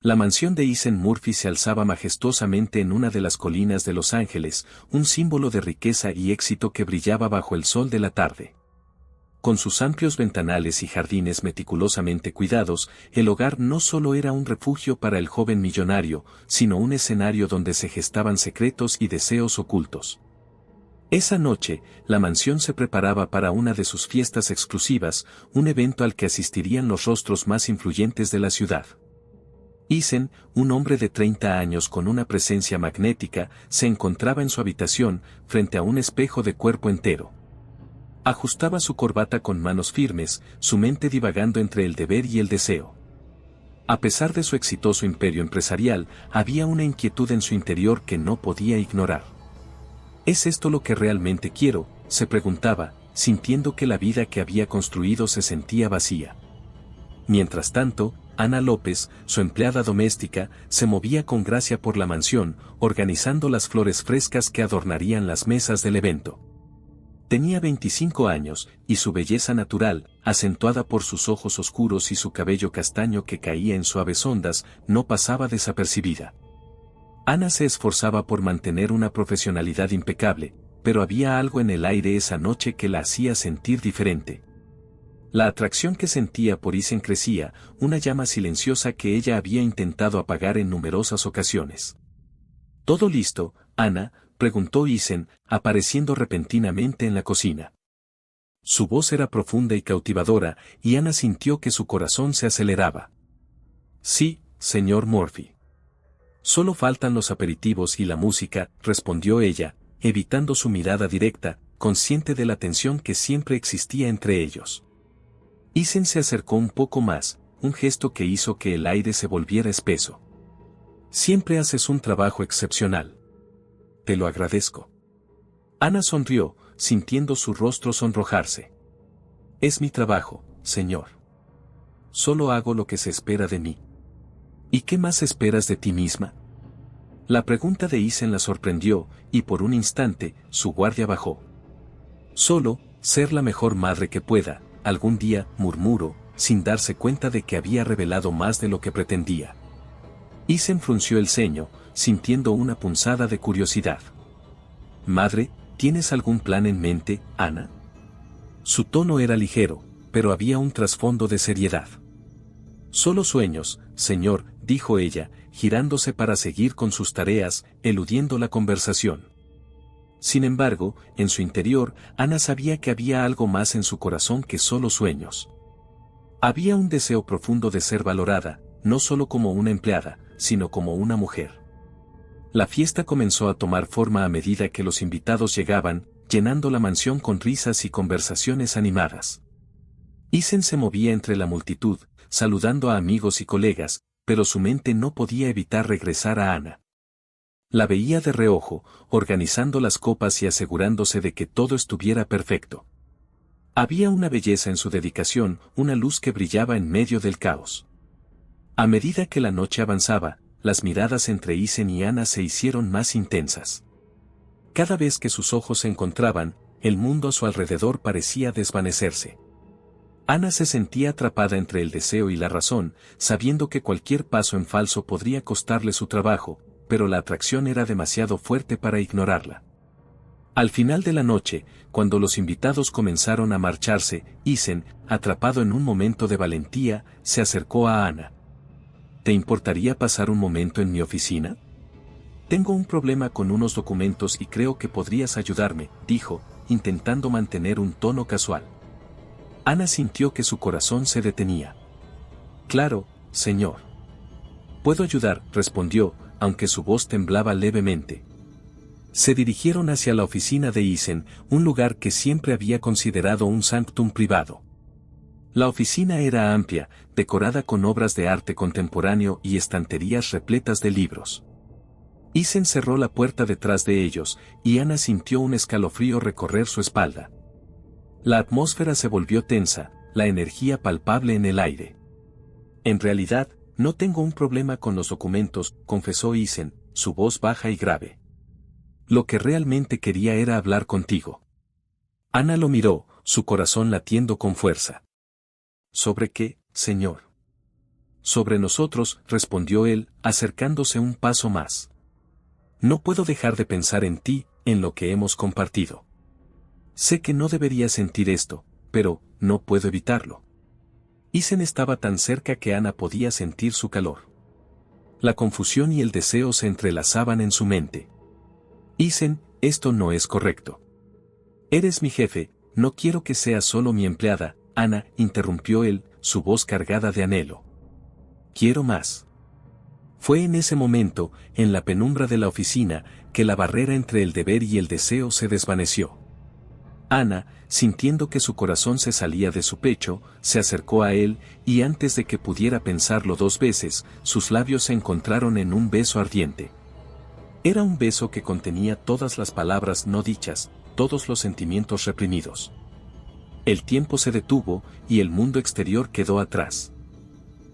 La mansión de Isen Murphy se alzaba majestuosamente en una de las colinas de Los Ángeles, un símbolo de riqueza y éxito que brillaba bajo el sol de la tarde. Con sus amplios ventanales y jardines meticulosamente cuidados, el hogar no solo era un refugio para el joven millonario, sino un escenario donde se gestaban secretos y deseos ocultos. Esa noche, la mansión se preparaba para una de sus fiestas exclusivas, un evento al que asistirían los rostros más influyentes de la ciudad. Isen, un hombre de 30 años con una presencia magnética, se encontraba en su habitación, frente a un espejo de cuerpo entero. Ajustaba su corbata con manos firmes, su mente divagando entre el deber y el deseo. A pesar de su exitoso imperio empresarial, había una inquietud en su interior que no podía ignorar. ¿Es esto lo que realmente quiero?, se preguntaba, sintiendo que la vida que había construido se sentía vacía. Mientras tanto, Ana López, su empleada doméstica, se movía con gracia por la mansión, organizando las flores frescas que adornarían las mesas del evento. Tenía 25 años, y su belleza natural, acentuada por sus ojos oscuros y su cabello castaño que caía en suaves ondas, no pasaba desapercibida. Ana se esforzaba por mantener una profesionalidad impecable, pero había algo en el aire esa noche que la hacía sentir diferente. La atracción que sentía por Isen crecía, una llama silenciosa que ella había intentado apagar en numerosas ocasiones. ¿Todo listo, Ana?, preguntó Isen, apareciendo repentinamente en la cocina. Su voz era profunda y cautivadora, y Ana sintió que su corazón se aceleraba. Sí, señor Murphy. Solo faltan los aperitivos y la música, respondió ella, evitando su mirada directa, consciente de la tensión que siempre existía entre ellos. Isen se acercó un poco más, un gesto que hizo que el aire se volviera espeso. Siempre haces un trabajo excepcional. Te lo agradezco. Ana sonrió, sintiendo su rostro sonrojarse. Es mi trabajo, señor. Solo hago lo que se espera de mí. ¿Y qué más esperas de ti misma? La pregunta de Isen la sorprendió, y por un instante, su guardia bajó. Solo, ser la mejor madre que pueda, algún día, murmuró, sin darse cuenta de que había revelado más de lo que pretendía. Isen frunció el ceño, sintiendo una punzada de curiosidad. Madre, ¿tienes algún plan en mente, Ana? Su tono era ligero, pero había un trasfondo de seriedad. Solo sueños, señor, dijo ella, girándose para seguir con sus tareas, eludiendo la conversación. Sin embargo, en su interior, Ana sabía que había algo más en su corazón que solo sueños. Había un deseo profundo de ser valorada, no solo como una empleada, sino como una mujer. La fiesta comenzó a tomar forma a medida que los invitados llegaban, llenando la mansión con risas y conversaciones animadas. Isen se movía entre la multitud, saludando a amigos y colegas, pero su mente no podía evitar regresar a Ana. La veía de reojo, organizando las copas y asegurándose de que todo estuviera perfecto. Había una belleza en su dedicación, una luz que brillaba en medio del caos. A medida que la noche avanzaba, las miradas entre Isen y Ana se hicieron más intensas. Cada vez que sus ojos se encontraban, el mundo a su alrededor parecía desvanecerse. Ana se sentía atrapada entre el deseo y la razón, sabiendo que cualquier paso en falso podría costarle su trabajo, pero la atracción era demasiado fuerte para ignorarla. Al final de la noche, cuando los invitados comenzaron a marcharse, Isen, atrapado en un momento de valentía, se acercó a Ana. ¿Te importaría pasar un momento en mi oficina? Tengo un problema con unos documentos y creo que podrías ayudarme, dijo, intentando mantener un tono casual. Ana sintió que su corazón se detenía. Claro, señor. Puedo ayudar, respondió, aunque su voz temblaba levemente. Se dirigieron hacia la oficina de Isen, un lugar que siempre había considerado un sanctum privado. La oficina era amplia, decorada con obras de arte contemporáneo y estanterías repletas de libros. Isen cerró la puerta detrás de ellos, y Ana sintió un escalofrío recorrer su espalda. La atmósfera se volvió tensa, la energía palpable en el aire. En realidad, no tengo un problema con los documentos, confesó Isen, su voz baja y grave. Lo que realmente quería era hablar contigo. Ana lo miró, su corazón latiendo con fuerza. ¿Sobre qué, señor? sobre nosotros, respondió él, acercándose un paso más. No puedo dejar de pensar en ti, en lo que hemos compartido. Sé que no debería sentir esto, pero no puedo evitarlo. Isen estaba tan cerca que Ana podía sentir su calor. La confusión y el deseo se entrelazaban en su mente. Isen, esto no es correcto. Eres mi jefe, no quiero que seas solo mi empleada, Ana, interrumpió él, su voz cargada de anhelo. Quiero más. Fue en ese momento, en la penumbra de la oficina, que la barrera entre el deber y el deseo se desvaneció. Ana, sintiendo que su corazón se salía de su pecho, se acercó a él, y antes de que pudiera pensarlo 2 veces, sus labios se encontraron en un beso ardiente. Era un beso que contenía todas las palabras no dichas, todos los sentimientos reprimidos. El tiempo se detuvo, y el mundo exterior quedó atrás.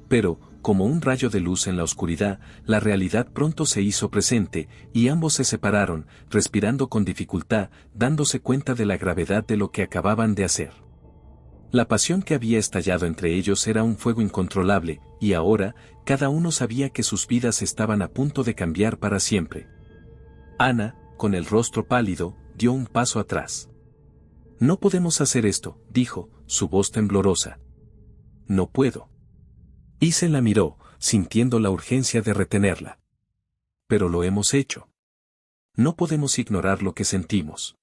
Pero, como un rayo de luz en la oscuridad, la realidad pronto se hizo presente, y ambos se separaron, respirando con dificultad, dándose cuenta de la gravedad de lo que acababan de hacer. La pasión que había estallado entre ellos era un fuego incontrolable, y ahora, cada uno sabía que sus vidas estaban a punto de cambiar para siempre. Ana, con el rostro pálido, dio un paso atrás. No podemos hacer esto, dijo, su voz temblorosa. No puedo. Isen la miró, sintiendo la urgencia de retenerla. Pero lo hemos hecho. No podemos ignorar lo que sentimos.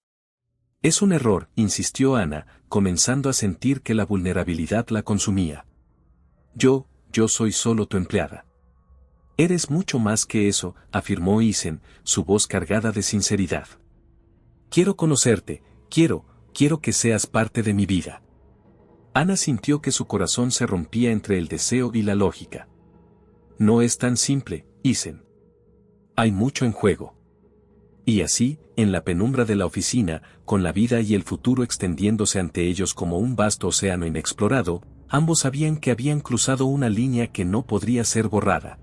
Es un error, insistió Ana, comenzando a sentir que la vulnerabilidad la consumía. Yo soy solo tu empleada. Eres mucho más que eso, afirmó Isen, su voz cargada de sinceridad. Quiero conocerte, quiero que seas parte de mi vida. Ana sintió que su corazón se rompía entre el deseo y la lógica. No es tan simple, Isen. Hay mucho en juego. Y así, en la penumbra de la oficina, con la vida y el futuro extendiéndose ante ellos como un vasto océano inexplorado, ambos sabían que habían cruzado una línea que no podría ser borrada.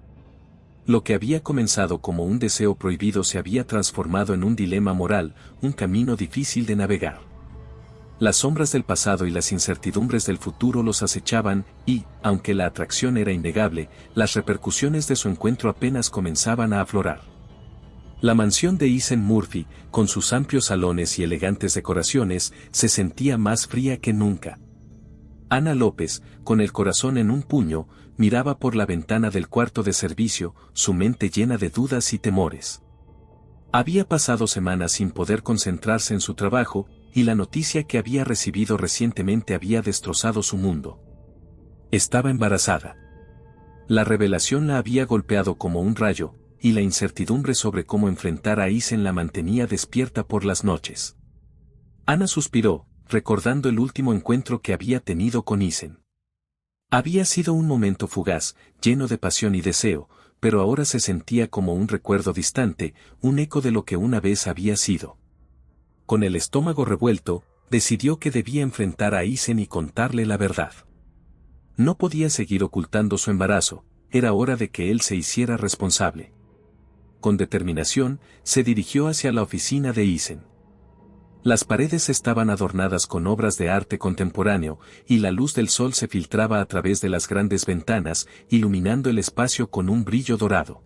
Lo que había comenzado como un deseo prohibido se había transformado en un dilema moral, un camino difícil de navegar. Las sombras del pasado y las incertidumbres del futuro los acechaban y, aunque la atracción era innegable, las repercusiones de su encuentro apenas comenzaban a aflorar. La mansión de Isen Murphy, con sus amplios salones y elegantes decoraciones, se sentía más fría que nunca. Ana López, con el corazón en un puño, miraba por la ventana del cuarto de servicio, su mente llena de dudas y temores. Había pasado semanas sin poder concentrarse en su trabajo, y la noticia que había recibido recientemente había destrozado su mundo. Estaba embarazada. La revelación la había golpeado como un rayo, y la incertidumbre sobre cómo enfrentar a Isen la mantenía despierta por las noches. Ana suspiró, recordando el último encuentro que había tenido con Isen. Había sido un momento fugaz, lleno de pasión y deseo, pero ahora se sentía como un recuerdo distante, un eco de lo que una vez había sido. Con el estómago revuelto, decidió que debía enfrentar a Isen y contarle la verdad. No podía seguir ocultando su embarazo, era hora de que él se hiciera responsable. Con determinación, se dirigió hacia la oficina de Isen. Las paredes estaban adornadas con obras de arte contemporáneo, y la luz del sol se filtraba a través de las grandes ventanas, iluminando el espacio con un brillo dorado.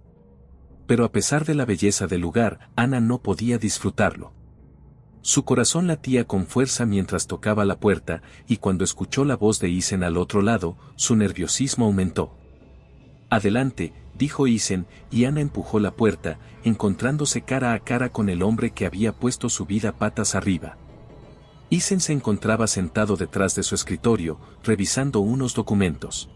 Pero a pesar de la belleza del lugar, Ana no podía disfrutarlo. Su corazón latía con fuerza mientras tocaba la puerta, y cuando escuchó la voz de Isen al otro lado, su nerviosismo aumentó. Adelante, dijo Isen, y Ana empujó la puerta, encontrándose cara a cara con el hombre que había puesto su vida patas arriba. Isen se encontraba sentado detrás de su escritorio, revisando unos documentos.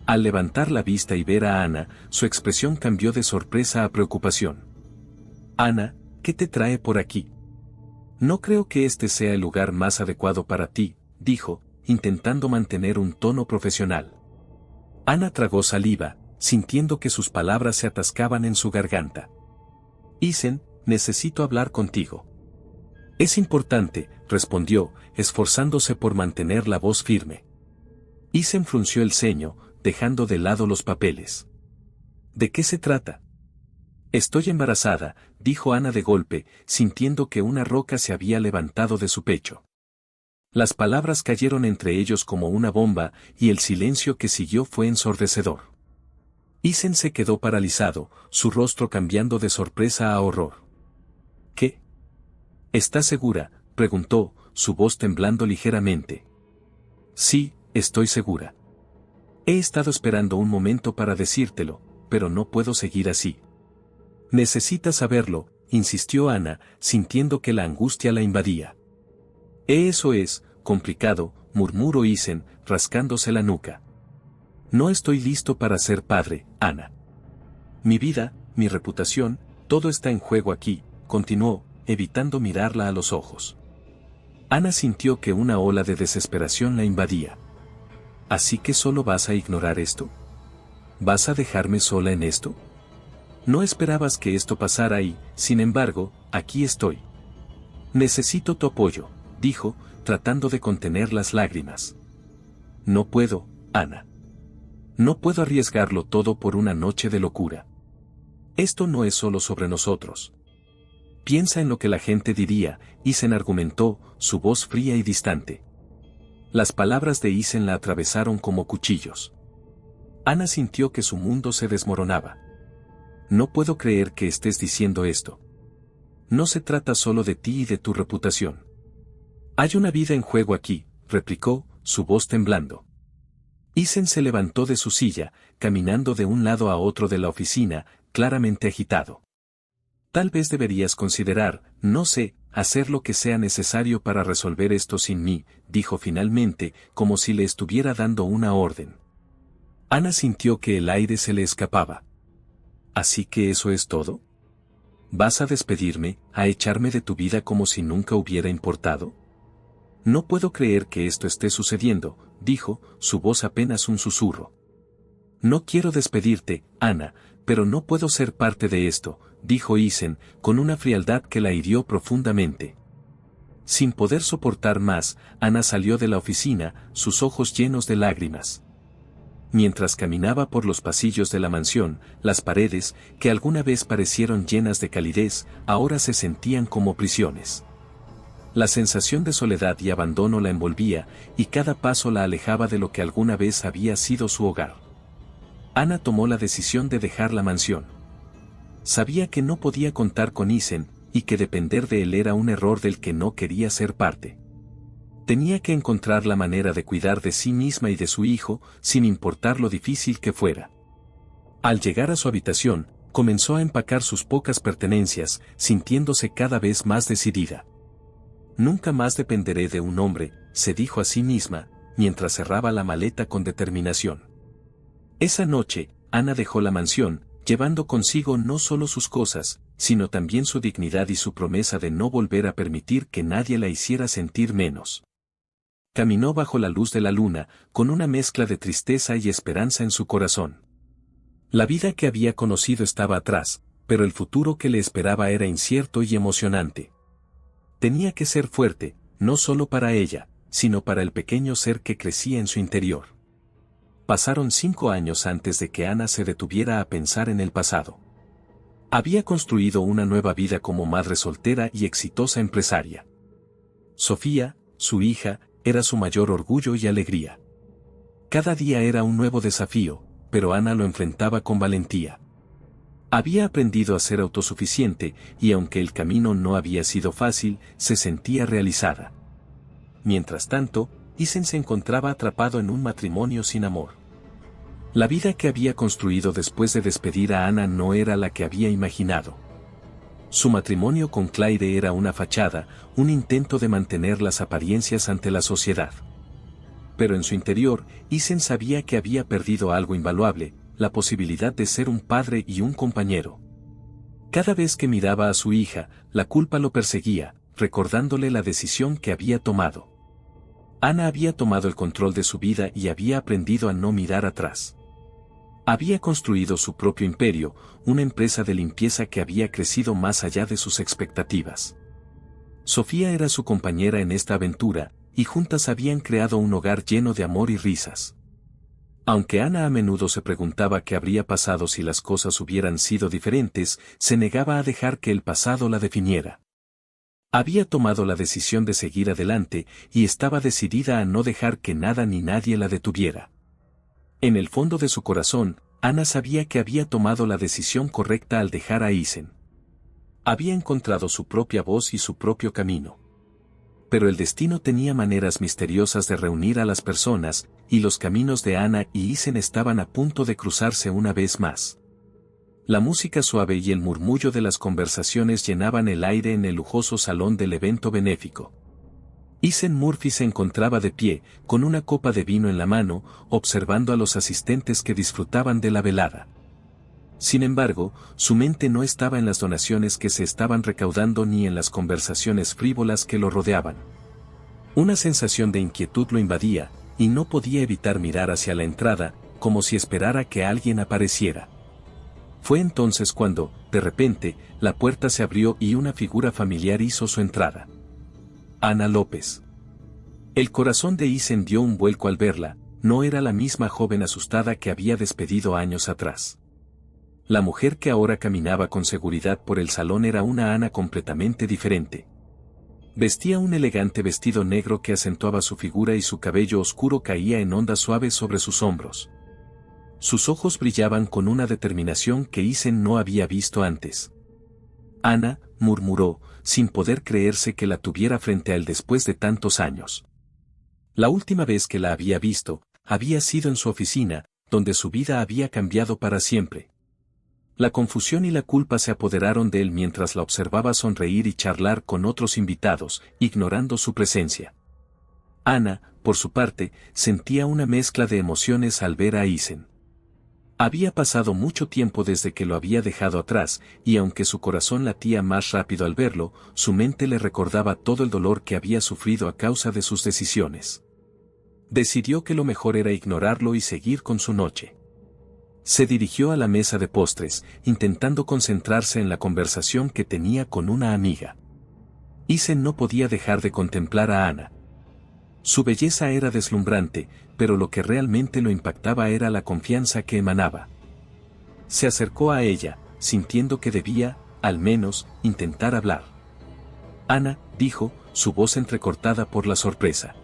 Al levantar la vista y ver a Ana, su expresión cambió de sorpresa a preocupación. Ana, ¿qué te trae por aquí? No creo que este sea el lugar más adecuado para ti, dijo, intentando mantener un tono profesional. Ana tragó saliva, sintiendo que sus palabras se atascaban en su garganta. Isen, necesito hablar contigo. Es importante, respondió, esforzándose por mantener la voz firme. Isen frunció el ceño, dejando de lado los papeles. ¿De qué se trata? Estoy embarazada, dijo Ana de golpe, sintiendo que una roca se había levantado de su pecho. Las palabras cayeron entre ellos como una bomba, y el silencio que siguió fue ensordecedor. Isen se quedó paralizado, su rostro cambiando de sorpresa a horror. ¿Qué? ¿Estás segura?, preguntó, su voz temblando ligeramente. Sí, estoy segura. He estado esperando un momento para decírtelo, pero no puedo seguir así. Necesitas saberlo, insistió Ana, sintiendo que la angustia la invadía. Eso es complicado, murmuró Isen, rascándose la nuca. No estoy listo para ser padre, Ana. Mi vida, mi reputación, todo está en juego aquí, continuó, evitando mirarla a los ojos. Ana sintió que una ola de desesperación la invadía. ¿Así que solo vas a ignorar esto? ¿Vas a dejarme sola en esto? No esperabas que esto pasara y, sin embargo, aquí estoy. Necesito tu apoyo, dijo, tratando de contener las lágrimas. No puedo, Ana. No puedo arriesgarlo todo por una noche de locura. Esto no es solo sobre nosotros. Piensa en lo que la gente diría, Isen argumentó, su voz fría y distante. Las palabras de Isen la atravesaron como cuchillos. Ana sintió que su mundo se desmoronaba. No puedo creer que estés diciendo esto. No se trata solo de ti y de tu reputación. Hay una vida en juego aquí, replicó, su voz temblando. Isen se levantó de su silla, caminando de un lado a otro de la oficina, claramente agitado. Tal vez deberías considerar, no sé, hacer lo que sea necesario para resolver esto sin mí, dijo finalmente, como si le estuviera dando una orden. Ana sintió que el aire se le escapaba. ¿Así que eso es todo? ¿Vas a despedirme, a echarme de tu vida como si nunca hubiera importado? No puedo creer que esto esté sucediendo, dijo, su voz apenas un susurro. No quiero despedirte, Ana, pero no puedo ser parte de esto, dijo Isen, con una frialdad que la hirió profundamente. Sin poder soportar más, Ana salió de la oficina, sus ojos llenos de lágrimas. Mientras caminaba por los pasillos de la mansión, las paredes, que alguna vez parecieron llenas de calidez, ahora se sentían como prisiones. La sensación de soledad y abandono la envolvía, y cada paso la alejaba de lo que alguna vez había sido su hogar. Ana tomó la decisión de dejar la mansión. Sabía que no podía contar con Isen, y que depender de él era un error del que no quería ser parte. Tenía que encontrar la manera de cuidar de sí misma y de su hijo, sin importar lo difícil que fuera. Al llegar a su habitación, comenzó a empacar sus pocas pertenencias, sintiéndose cada vez más decidida. Nunca más dependeré de un hombre, se dijo a sí misma, mientras cerraba la maleta con determinación. Esa noche, Ana dejó la mansión, llevando consigo no solo sus cosas, sino también su dignidad y su promesa de no volver a permitir que nadie la hiciera sentir menos. Caminó bajo la luz de la luna, con una mezcla de tristeza y esperanza en su corazón. La vida que había conocido estaba atrás, pero el futuro que le esperaba era incierto y emocionante. Tenía que ser fuerte, no solo para ella, sino para el pequeño ser que crecía en su interior. Pasaron 5 años antes de que Ana se detuviera a pensar en el pasado. Había construido una nueva vida como madre soltera y exitosa empresaria. Sofía, su hija, era su mayor orgullo y alegría. Cada día era un nuevo desafío, pero Ana lo enfrentaba con valentía. Había aprendido a ser autosuficiente, y aunque el camino no había sido fácil, se sentía realizada. Mientras tanto, Isen se encontraba atrapado en un matrimonio sin amor. La vida que había construido después de despedir a Ana no era la que había imaginado. Su matrimonio con Claire era una fachada, un intento de mantener las apariencias ante la sociedad. Pero en su interior, Isen sabía que había perdido algo invaluable, la posibilidad de ser un padre y un compañero. Cada vez que miraba a su hija, la culpa lo perseguía, recordándole la decisión que había tomado. Ana había tomado el control de su vida y había aprendido a no mirar atrás. Había construido su propio imperio, una empresa de limpieza que había crecido más allá de sus expectativas. Sofía era su compañera en esta aventura, y juntas habían creado un hogar lleno de amor y risas. Aunque Ana a menudo se preguntaba qué habría pasado si las cosas hubieran sido diferentes, se negaba a dejar que el pasado la definiera. Había tomado la decisión de seguir adelante, y estaba decidida a no dejar que nada ni nadie la detuviera. En el fondo de su corazón, Ana sabía que había tomado la decisión correcta al dejar a Isen. Había encontrado su propia voz y su propio camino. Pero el destino tenía maneras misteriosas de reunir a las personas, y los caminos de Ana y Isen estaban a punto de cruzarse una vez más. La música suave y el murmullo de las conversaciones llenaban el aire en el lujoso salón del evento benéfico. Isen Murphy se encontraba de pie, con una copa de vino en la mano, observando a los asistentes que disfrutaban de la velada. Sin embargo, su mente no estaba en las donaciones que se estaban recaudando ni en las conversaciones frívolas que lo rodeaban. Una sensación de inquietud lo invadía, y no podía evitar mirar hacia la entrada, como si esperara que alguien apareciera. Fue entonces cuando, de repente, la puerta se abrió y una figura familiar hizo su entrada. Ana López. El corazón de Isen dio un vuelco al verla, no era la misma joven asustada que había despedido años atrás. La mujer que ahora caminaba con seguridad por el salón era una Ana completamente diferente. Vestía un elegante vestido negro que acentuaba su figura y su cabello oscuro caía en ondas suaves sobre sus hombros. Sus ojos brillaban con una determinación que Isen no había visto antes. Ana, murmuró, sin poder creerse que la tuviera frente a él después de tantos años. La última vez que la había visto, había sido en su oficina, donde su vida había cambiado para siempre. La confusión y la culpa se apoderaron de él mientras la observaba sonreír y charlar con otros invitados, ignorando su presencia. Ana, por su parte, sentía una mezcla de emociones al ver a Isen. Había pasado mucho tiempo desde que lo había dejado atrás, y aunque su corazón latía más rápido al verlo, su mente le recordaba todo el dolor que había sufrido a causa de sus decisiones. Decidió que lo mejor era ignorarlo y seguir con su noche. Se dirigió a la mesa de postres, intentando concentrarse en la conversación que tenía con una amiga. Isen no podía dejar de contemplar a Ana. Su belleza era deslumbrante, pero lo que realmente lo impactaba era la confianza que emanaba. Se acercó a ella, sintiendo que debía, al menos, intentar hablar. Ana, dijo, su voz entrecortada por la sorpresa.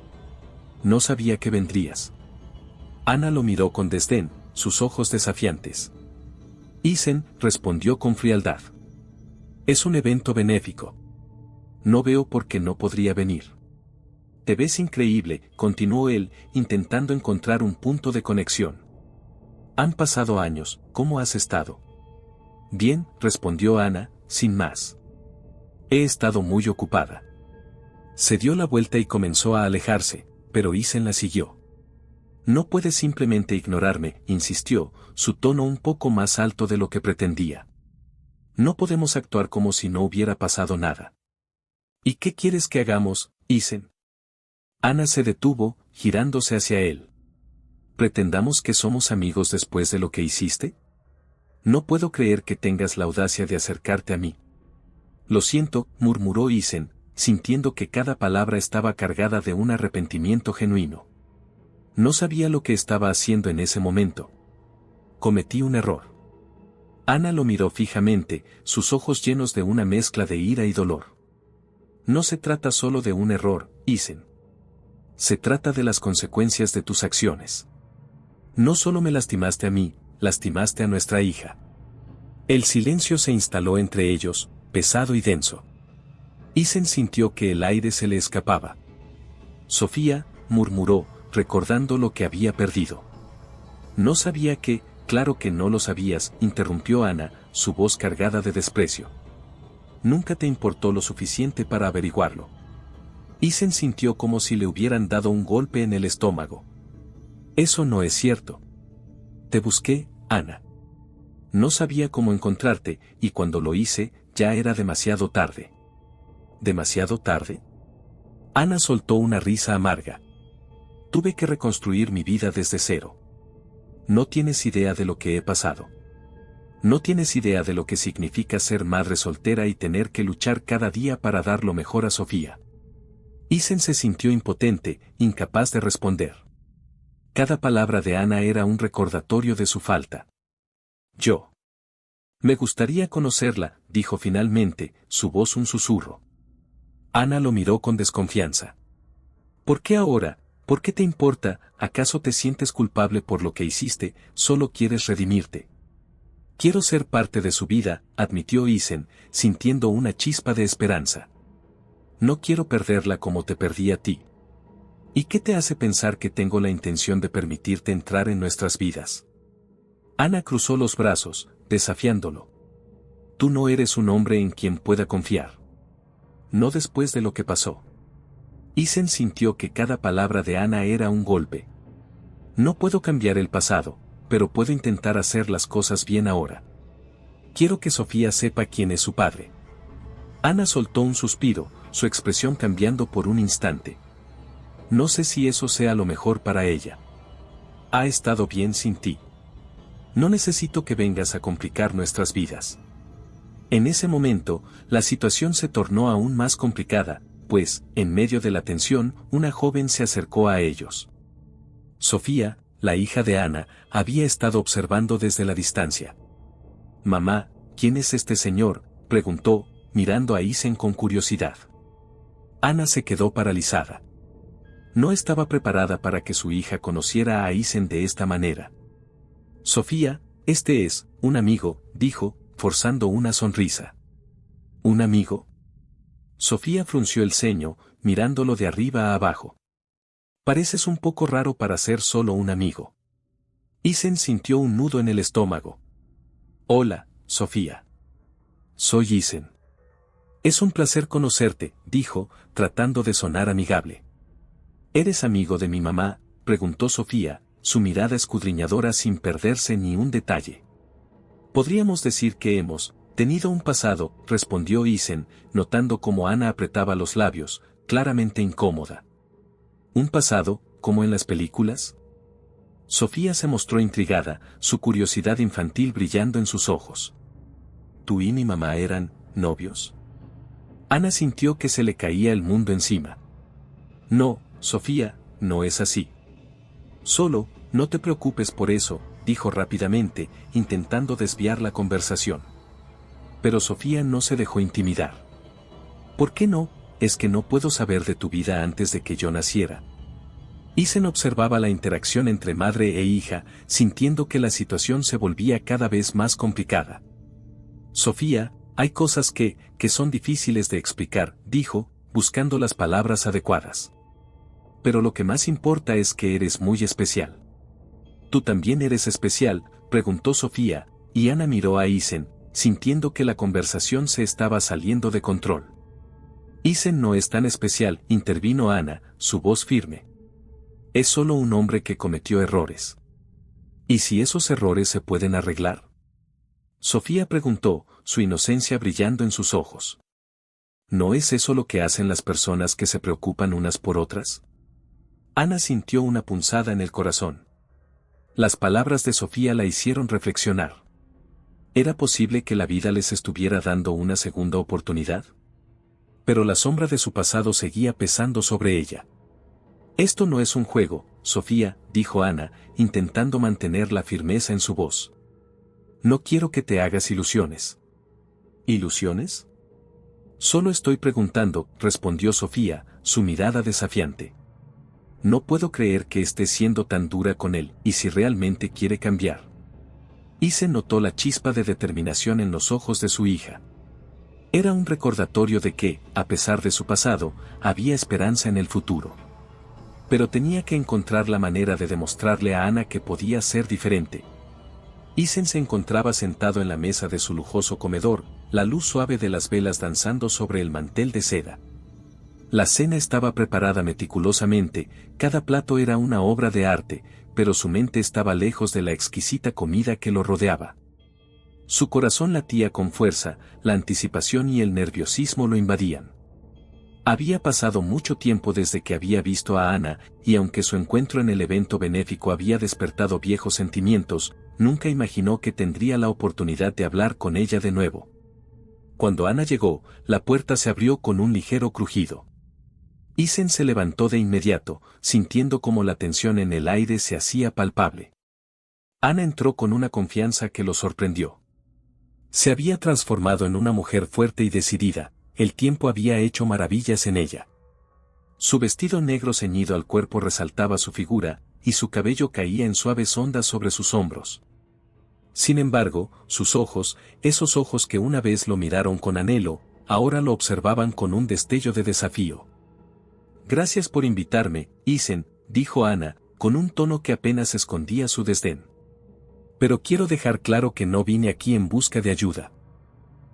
No sabía que vendrías. Ana lo miró con desdén, sus ojos desafiantes. Isen respondió con frialdad. Es un evento benéfico. No veo por qué no podría venir. Te ves increíble, continuó él, intentando encontrar un punto de conexión. Han pasado años, ¿cómo has estado? Bien, respondió Ana, sin más. He estado muy ocupada. Se dio la vuelta y comenzó a alejarse, pero Isen la siguió. No puedes simplemente ignorarme, insistió, su tono un poco más alto de lo que pretendía. No podemos actuar como si no hubiera pasado nada. ¿Y qué quieres que hagamos, Isen? Ana se detuvo, girándose hacia él. ¿Pretendamos que somos amigos después de lo que hiciste? No puedo creer que tengas la audacia de acercarte a mí. Lo siento, murmuró Isen, sintiendo que cada palabra estaba cargada de un arrepentimiento genuino. No sabía lo que estaba haciendo en ese momento. Cometí un error. Ana lo miró fijamente, sus ojos llenos de una mezcla de ira y dolor. No se trata solo de un error, Isen. Se trata de las consecuencias de tus acciones. No solo me lastimaste a mí, lastimaste a nuestra hija. El silencio se instaló entre ellos, pesado y denso. Isen sintió que el aire se le escapaba. Sofía, murmuró, recordando lo que había perdido. No sabía que, claro que no lo sabías, interrumpió Ana, su voz cargada de desprecio. Nunca te importó lo suficiente para averiguarlo. Isen sintió como si le hubieran dado un golpe en el estómago. Eso no es cierto. Te busqué, Ana. No sabía cómo encontrarte, y cuando lo hice, ya era demasiado tarde. ¿Demasiado tarde? Ana soltó una risa amarga. Tuve que reconstruir mi vida desde cero. No tienes idea de lo que he pasado. No tienes idea de lo que significa ser madre soltera y tener que luchar cada día para dar lo mejor a Sofía. Isen se sintió impotente, incapaz de responder. Cada palabra de Ana era un recordatorio de su falta. Yo. Me gustaría conocerla, dijo finalmente, su voz un susurro. Ana lo miró con desconfianza. ¿Por qué ahora? ¿Por qué te importa? ¿Acaso te sientes culpable por lo que hiciste? ¿Solo quieres redimirte? Quiero ser parte de su vida, admitió Isen, sintiendo una chispa de esperanza. No quiero perderla como te perdí a ti. ¿Y qué te hace pensar que tengo la intención de permitirte entrar en nuestras vidas? Ana cruzó los brazos, desafiándolo. Tú no eres un hombre en quien pueda confiar. No después de lo que pasó. Isen sintió que cada palabra de Ana era un golpe. No puedo cambiar el pasado, pero puedo intentar hacer las cosas bien ahora. Quiero que Sofía sepa quién es su padre. Ana soltó un suspiro, su expresión cambiando por un instante. No sé si eso sea lo mejor para ella. Ha estado bien sin ti. No necesito que vengas a complicar nuestras vidas. En ese momento, la situación se tornó aún más complicada, pues, en medio de la tensión, una joven se acercó a ellos. Sofía, la hija de Ana, había estado observando desde la distancia. «Mamá, ¿quién es este señor?», preguntó, mirando a Isen con curiosidad. Ana se quedó paralizada. No estaba preparada para que su hija conociera a Isen de esta manera. «Sofía, este es, un amigo», dijo, forzando una sonrisa. «¿Un amigo?». Sofía frunció el ceño, mirándolo de arriba a abajo. «Pareces un poco raro para ser solo un amigo». Isen sintió un nudo en el estómago. «Hola, Sofía. Soy Isen». «Es un placer conocerte», dijo, tratando de sonar amigable. «¿Eres amigo de mi mamá?», preguntó Sofía, su mirada escudriñadora sin perderse ni un detalle. «Podríamos decir que hemos tenido un pasado», respondió Isen, notando cómo Ana apretaba los labios, claramente incómoda. «¿Un pasado, como en las películas?». Sofía se mostró intrigada, su curiosidad infantil brillando en sus ojos. «¿Tú y mi mamá eran novios?». Ana sintió que se le caía el mundo encima. «No, Sofía, no es así». «Solo, no te preocupes por eso», dijo rápidamente, intentando desviar la conversación. Pero Sofía no se dejó intimidar. «¿Por qué no? Es que no puedo saber de tu vida antes de que yo naciera». Isen observaba la interacción entre madre e hija, sintiendo que la situación se volvía cada vez más complicada. «Sofía, hay cosas que son difíciles de explicar», dijo, buscando las palabras adecuadas. «Pero lo que más importa es que eres muy especial». «¿Tú también eres especial?», preguntó Sofía, y Ana miró a Isen, sintiendo que la conversación se estaba saliendo de control. «Isen no es tan especial», intervino Ana, su voz firme. «Es solo un hombre que cometió errores». «¿Y si esos errores se pueden arreglar?», Sofía preguntó, su inocencia brillando en sus ojos. «¿No es eso lo que hacen las personas que se preocupan unas por otras?». Ana sintió una punzada en el corazón. Las palabras de Sofía la hicieron reflexionar. ¿Era posible que la vida les estuviera dando una segunda oportunidad? Pero la sombra de su pasado seguía pesando sobre ella. «Esto no es un juego, Sofía», dijo Ana, intentando mantener la firmeza en su voz. «No quiero que te hagas ilusiones». «¿Ilusiones?». «Solo estoy preguntando», respondió Sofía, su mirada desafiante. «No puedo creer que estés siendo tan dura con él, y si realmente quiere cambiar». Isen notó la chispa de determinación en los ojos de su hija. Era un recordatorio de que, a pesar de su pasado, había esperanza en el futuro. Pero tenía que encontrar la manera de demostrarle a Ana que podía ser diferente. Isen se encontraba sentado en la mesa de su lujoso comedor, la luz suave de las velas danzando sobre el mantel de seda. La cena estaba preparada meticulosamente, cada plato era una obra de arte, pero su mente estaba lejos de la exquisita comida que lo rodeaba. Su corazón latía con fuerza, la anticipación y el nerviosismo lo invadían. Había pasado mucho tiempo desde que había visto a Ana, y aunque su encuentro en el evento benéfico había despertado viejos sentimientos, nunca imaginó que tendría la oportunidad de hablar con ella de nuevo. Cuando Ana llegó, la puerta se abrió con un ligero crujido. Isen se levantó de inmediato, sintiendo como la tensión en el aire se hacía palpable. Ana entró con una confianza que lo sorprendió. Se había transformado en una mujer fuerte y decidida, el tiempo había hecho maravillas en ella. Su vestido negro ceñido al cuerpo resaltaba su figura, y su cabello caía en suaves ondas sobre sus hombros. Sin embargo, sus ojos, esos ojos que una vez lo miraron con anhelo, ahora lo observaban con un destello de desafío. «Gracias por invitarme, Isen», dijo Ana, con un tono que apenas escondía su desdén. «Pero quiero dejar claro que no vine aquí en busca de ayuda».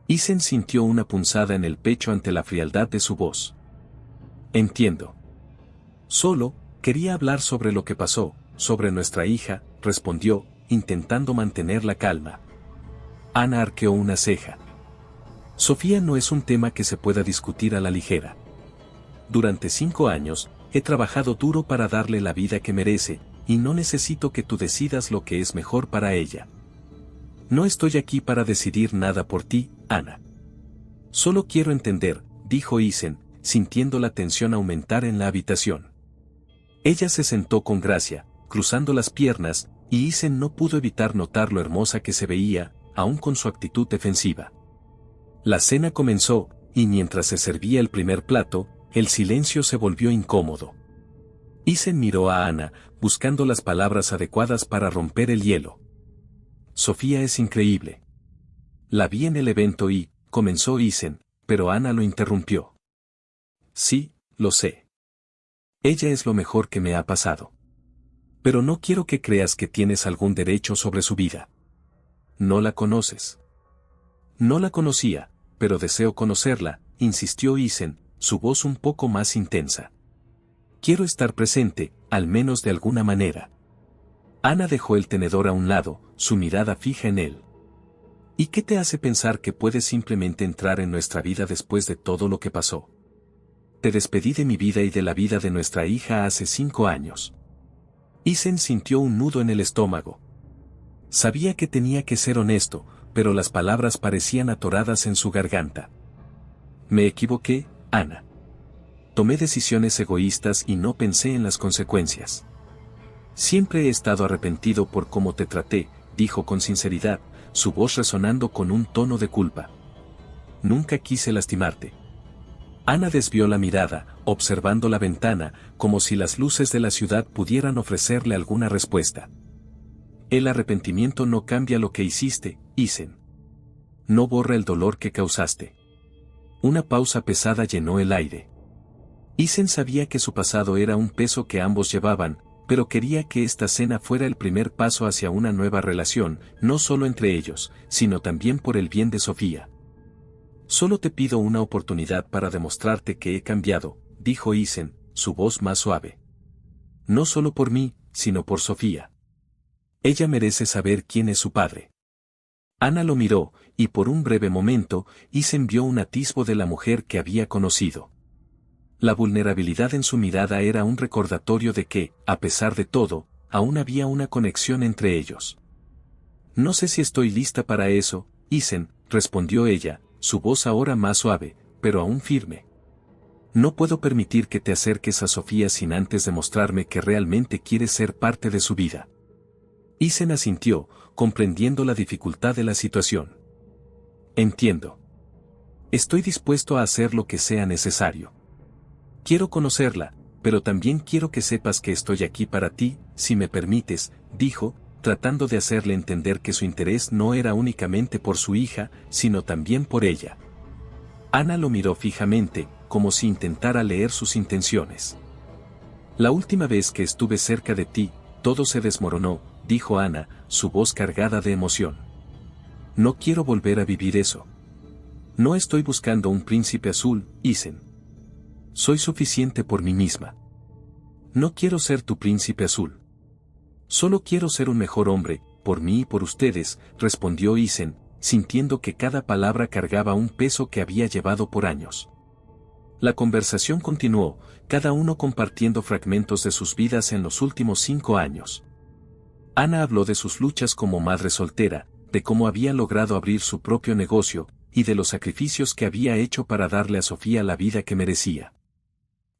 Isen sintió una punzada en el pecho ante la frialdad de su voz. «Entiendo. Solo, quería hablar sobre lo que pasó, sobre nuestra hija», respondió, intentando mantener la calma. Ana arqueó una ceja. «Sofía no es un tema que se pueda discutir a la ligera. Durante 5 años, he trabajado duro para darle la vida que merece, y no necesito que tú decidas lo que es mejor para ella. No estoy aquí para decidir nada por ti, Ana. Solo quiero entender», dijo Isen, sintiendo la tensión aumentar en la habitación. Ella se sentó con gracia, cruzando las piernas, y Isen no pudo evitar notar lo hermosa que se veía, aun con su actitud defensiva. La cena comenzó, y mientras se servía el primer plato, el silencio se volvió incómodo. Isen miró a Ana, buscando las palabras adecuadas para romper el hielo. «Sofía es increíble. La vi en el evento y», comenzó Isen, pero Ana lo interrumpió. «Sí, lo sé. Ella es lo mejor que me ha pasado. Pero no quiero que creas que tienes algún derecho sobre su vida. No la conoces». «No la conocía, pero deseo conocerla», insistió Isen, su voz un poco más intensa. «Quiero estar presente, al menos de alguna manera». Ana dejó el tenedor a un lado, su mirada fija en él. «¿Y qué te hace pensar que puedes simplemente entrar en nuestra vida después de todo lo que pasó? Te despedí de mi vida y de la vida de nuestra hija hace 5 años». Isen sintió un nudo en el estómago. Sabía que tenía que ser honesto, pero las palabras parecían atoradas en su garganta. «Me equivoqué, Ana. Tomé decisiones egoístas y no pensé en las consecuencias. Siempre he estado arrepentido por cómo te traté», dijo con sinceridad, su voz resonando con un tono de culpa. «Nunca quise lastimarte». Ana desvió la mirada, observando la ventana, como si las luces de la ciudad pudieran ofrecerle alguna respuesta. «El arrepentimiento no cambia lo que hiciste, Isen. No borra el dolor que causaste». Una pausa pesada llenó el aire. Isen sabía que su pasado era un peso que ambos llevaban, pero quería que esta cena fuera el primer paso hacia una nueva relación, no solo entre ellos, sino también por el bien de Sofía. «Solo te pido una oportunidad para demostrarte que he cambiado», dijo Isen, su voz más suave. «No solo por mí, sino por Sofía. Ella merece saber quién es su padre». Ana lo miró, y por un breve momento, Isen vio un atisbo de la mujer que había conocido. La vulnerabilidad en su mirada era un recordatorio de que, a pesar de todo, aún había una conexión entre ellos. «No sé si estoy lista para eso, Isen», respondió ella, su voz ahora más suave, pero aún firme. «No puedo permitir que te acerques a Sofía sin antes demostrarme que realmente quieres ser parte de su vida». Isen asintió, comprendiendo la dificultad de la situación. «Entiendo. Estoy dispuesto a hacer lo que sea necesario. Quiero conocerla, pero también quiero que sepas que estoy aquí para ti, si me permites», dijo, tratando de hacerle entender que su interés no era únicamente por su hija, sino también por ella. Ana lo miró fijamente, como si intentara leer sus intenciones. «La última vez que estuve cerca de ti, todo se desmoronó», dijo Ana, su voz cargada de emoción. «No quiero volver a vivir eso. No estoy buscando un príncipe azul, Isen. Soy suficiente por mí misma. No quiero ser tu príncipe azul. Solo quiero ser un mejor hombre, por mí y por ustedes», respondió Isen, sintiendo que cada palabra cargaba un peso que había llevado por años. La conversación continuó, cada uno compartiendo fragmentos de sus vidas en los últimos 5 años. Ana habló de sus luchas como madre soltera, de cómo había logrado abrir su propio negocio, y de los sacrificios que había hecho para darle a Sofía la vida que merecía.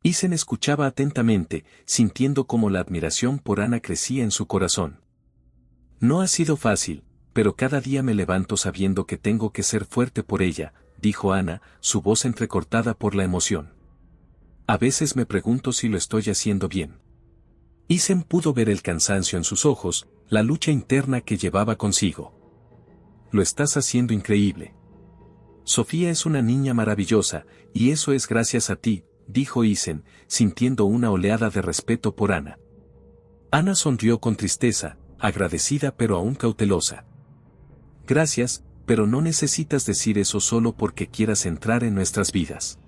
Isen escuchaba atentamente, sintiendo cómo la admiración por Ana crecía en su corazón. «No ha sido fácil, pero cada día me levanto sabiendo que tengo que ser fuerte por ella», dijo Ana, su voz entrecortada por la emoción. A veces me pregunto si lo estoy haciendo bien. Isen pudo ver el cansancio en sus ojos, la lucha interna que llevaba consigo. Lo estás haciendo increíble. Sofía es una niña maravillosa, y eso es gracias a ti, dijo Isen, sintiendo una oleada de respeto por Ana. Ana sonrió con tristeza, agradecida pero aún cautelosa. Gracias, pero no necesitas decir eso solo porque quieras entrar en nuestras vidas.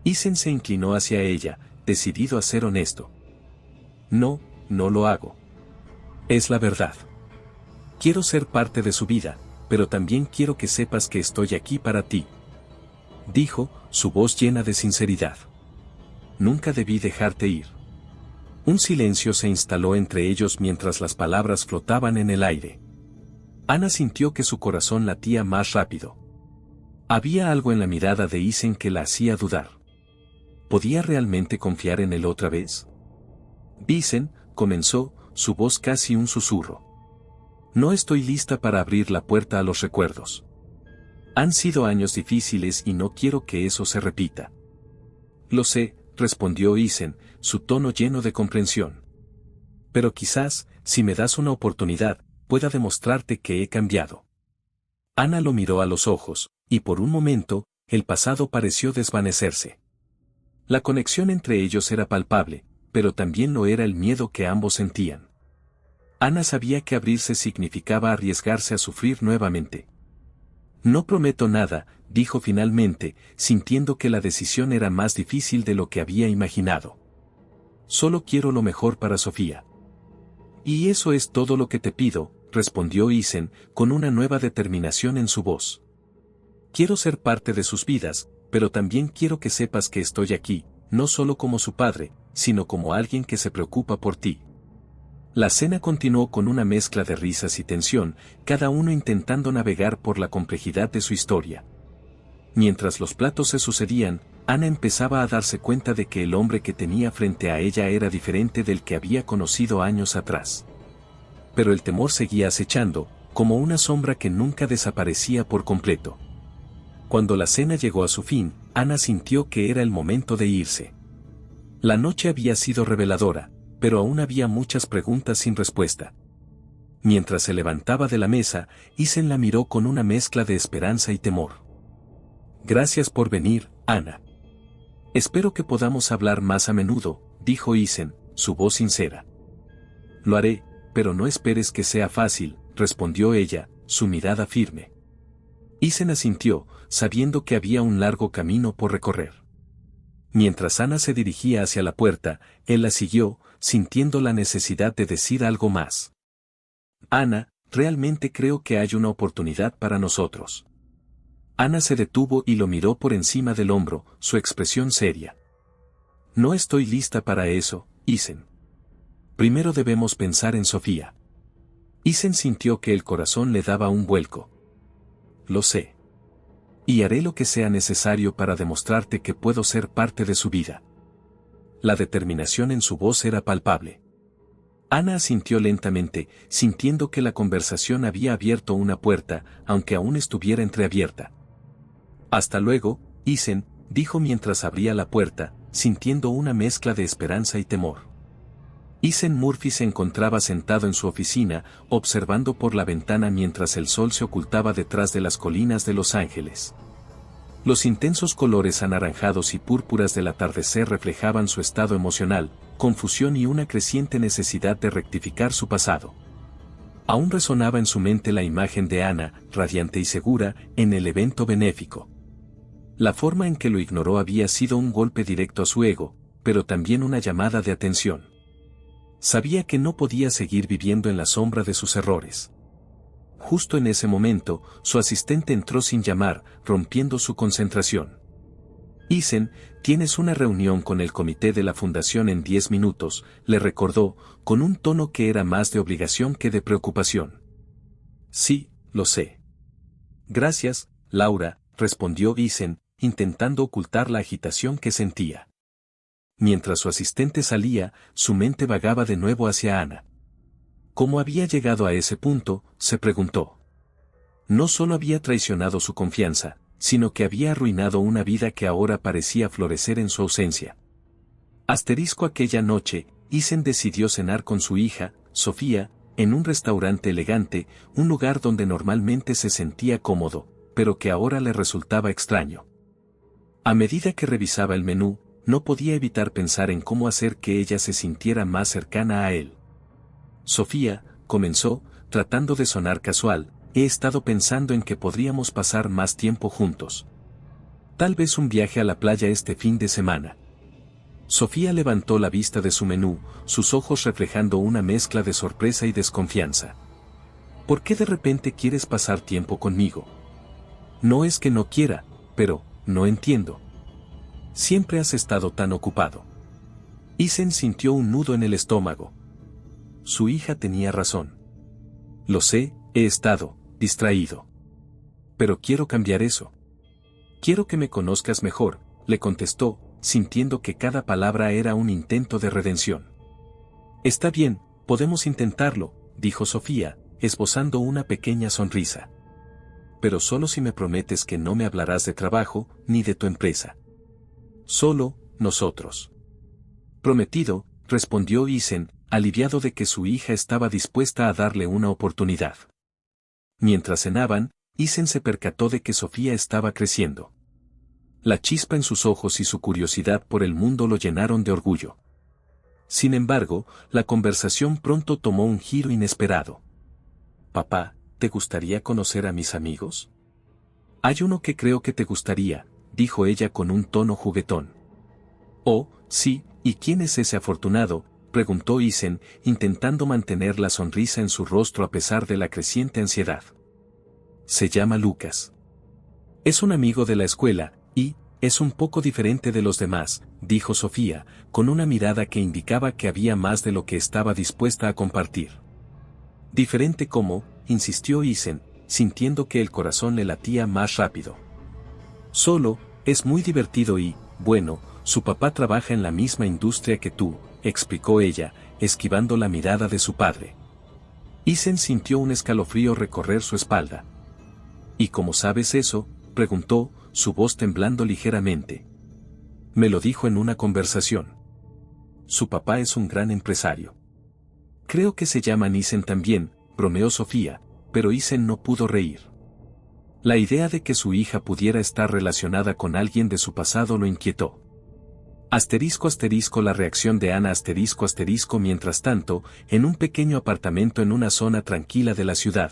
Isen se inclinó hacia ella, decidido a ser honesto. No, no lo hago. Es la verdad. Quiero ser parte de su vida, pero también quiero que sepas que estoy aquí para ti. Dijo, su voz llena de sinceridad. Nunca debí dejarte ir. Un silencio se instaló entre ellos mientras las palabras flotaban en el aire. Ana sintió que su corazón latía más rápido. Había algo en la mirada de Isen que la hacía dudar. ¿Podía realmente confiar en él otra vez? Isen, comenzó, su voz casi un susurro. No estoy lista para abrir la puerta a los recuerdos. Han sido años difíciles y no quiero que eso se repita. Lo sé, respondió Isen, su tono lleno de comprensión. Pero quizás, si me das una oportunidad, pueda demostrarte que he cambiado. Ana lo miró a los ojos, y por un momento, el pasado pareció desvanecerse. La conexión entre ellos era palpable, pero también lo era el miedo que ambos sentían. Ana sabía que abrirse significaba arriesgarse a sufrir nuevamente. No prometo nada, dijo finalmente, sintiendo que la decisión era más difícil de lo que había imaginado. Solo quiero lo mejor para Sofía. Y eso es todo lo que te pido, respondió Isen, con una nueva determinación en su voz. Quiero ser parte de sus vidas, pero también quiero que sepas que estoy aquí, no solo como su padre, sino como alguien que se preocupa por ti. La cena continuó con una mezcla de risas y tensión, cada uno intentando navegar por la complejidad de su historia. Mientras los platos se sucedían, Ana empezaba a darse cuenta de que el hombre que tenía frente a ella era diferente del que había conocido años atrás. Pero el temor seguía acechando, como una sombra que nunca desaparecía por completo. Cuando la cena llegó a su fin, Ana sintió que era el momento de irse. La noche había sido reveladora, pero aún había muchas preguntas sin respuesta. Mientras se levantaba de la mesa, Isen la miró con una mezcla de esperanza y temor. Gracias por venir, Ana. Espero que podamos hablar más a menudo, dijo Isen, su voz sincera. Lo haré, pero no esperes que sea fácil, respondió ella, su mirada firme. Isen asintió, sabiendo que había un largo camino por recorrer. Mientras Ana se dirigía hacia la puerta, él la siguió, sintiendo la necesidad de decir algo más. Ana, realmente creo que hay una oportunidad para nosotros. Ana se detuvo y lo miró por encima del hombro, su expresión seria. No estoy lista para eso, Isen. Primero debemos pensar en Sofía. Isen sintió que el corazón le daba un vuelco. Lo sé. Y haré lo que sea necesario para demostrarte que puedo ser parte de su vida. La determinación en su voz era palpable. Ana asintió lentamente, sintiendo que la conversación había abierto una puerta, aunque aún estuviera entreabierta. Hasta luego, Isen, dijo mientras abría la puerta, sintiendo una mezcla de esperanza y temor. Isen Murphy se encontraba sentado en su oficina, observando por la ventana mientras el sol se ocultaba detrás de las colinas de Los Ángeles. Los intensos colores anaranjados y púrpuras del atardecer reflejaban su estado emocional, confusión y una creciente necesidad de rectificar su pasado. Aún resonaba en su mente la imagen de Ana, radiante y segura, en el evento benéfico. La forma en que lo ignoró había sido un golpe directo a su ego, pero también una llamada de atención. Sabía que no podía seguir viviendo en la sombra de sus errores. Justo en ese momento, su asistente entró sin llamar, rompiendo su concentración. Isen, tienes una reunión con el comité de la fundación en 10 minutos, le recordó, con un tono que era más de obligación que de preocupación. Sí, lo sé. Gracias, Laura, respondió Isen, intentando ocultar la agitación que sentía. Mientras su asistente salía, su mente vagaba de nuevo hacia Ana. ¿Cómo había llegado a ese punto?, se preguntó. No solo había traicionado su confianza, sino que había arruinado una vida que ahora parecía florecer en su ausencia. Aquella noche, Isen decidió cenar con su hija, Sofía, en un restaurante elegante, un lugar donde normalmente se sentía cómodo, pero que ahora le resultaba extraño. A medida que revisaba el menú, no podía evitar pensar en cómo hacer que ella se sintiera más cercana a él. Sofía, comenzó, tratando de sonar casual, he estado pensando en que podríamos pasar más tiempo juntos. Tal vez un viaje a la playa este fin de semana. Sofía levantó la vista de su menú, sus ojos reflejando una mezcla de sorpresa y desconfianza. ¿Por qué de repente quieres pasar tiempo conmigo? No es que no quiera, pero, no entiendo. Siempre has estado tan ocupado. Isen sintió un nudo en el estómago. Su hija tenía razón. Lo sé, he estado distraído. Pero quiero cambiar eso. Quiero que me conozcas mejor, le contestó, sintiendo que cada palabra era un intento de redención. Está bien, podemos intentarlo, dijo Sofía, esbozando una pequeña sonrisa. Pero solo si me prometes que no me hablarás de trabajo, ni de tu empresa. Solo, nosotros. Prometido, respondió Isen, aliviado de que su hija estaba dispuesta a darle una oportunidad. Mientras cenaban, Isen se percató de que Sofía estaba creciendo. La chispa en sus ojos y su curiosidad por el mundo lo llenaron de orgullo. Sin embargo, la conversación pronto tomó un giro inesperado. Papá, ¿te gustaría conocer a mis amigos? Hay uno que creo que te gustaría, dijo ella con un tono juguetón. Oh, sí, ¿y quién es ese afortunado?, preguntó Isen, intentando mantener la sonrisa en su rostro a pesar de la creciente ansiedad. Se llama Lucas. Es un amigo de la escuela, y, es un poco diferente de los demás, dijo Sofía, con una mirada que indicaba que había más de lo que estaba dispuesta a compartir. Diferente como, insistió Isen, sintiendo que el corazón le latía más rápido. Solo, es muy divertido y, bueno, su papá trabaja en la misma industria que tú, explicó ella, esquivando la mirada de su padre. Isen sintió un escalofrío recorrer su espalda. ¿Y cómo sabes eso?, preguntó, su voz temblando ligeramente. Me lo dijo en una conversación. Su papá es un gran empresario. Creo que se llama Isen también, bromeó Sofía, pero Isen no pudo reír. La idea de que su hija pudiera estar relacionada con alguien de su pasado lo inquietó. La reacción de Ana mientras tanto, en un pequeño apartamento en una zona tranquila de la ciudad.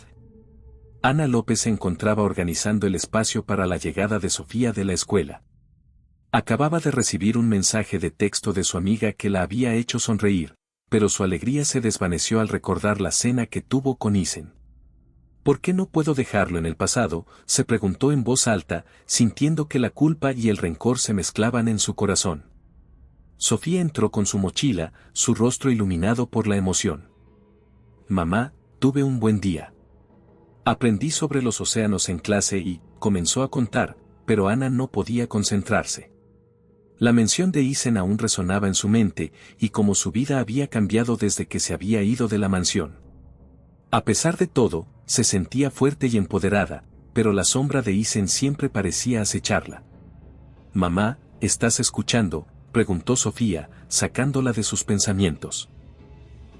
Ana López se encontraba organizando el espacio para la llegada de Sofía de la escuela. Acababa de recibir un mensaje de texto de su amiga que la había hecho sonreír, pero su alegría se desvaneció al recordar la cena que tuvo con Isen. ¿Por qué no puedo dejarlo en el pasado?, se preguntó en voz alta, sintiendo que la culpa y el rencor se mezclaban en su corazón. Sofía entró con su mochila, su rostro iluminado por la emoción. Mamá, tuve un buen día. Aprendí sobre los océanos en clase y, comenzó a contar, pero Ana no podía concentrarse. La mención de Isen aún resonaba en su mente, y como su vida había cambiado desde que se había ido de la mansión. A pesar de todo, se sentía fuerte y empoderada, pero la sombra de Isen siempre parecía acecharla. Mamá, ¿estás escuchando?, preguntó Sofía, sacándola de sus pensamientos.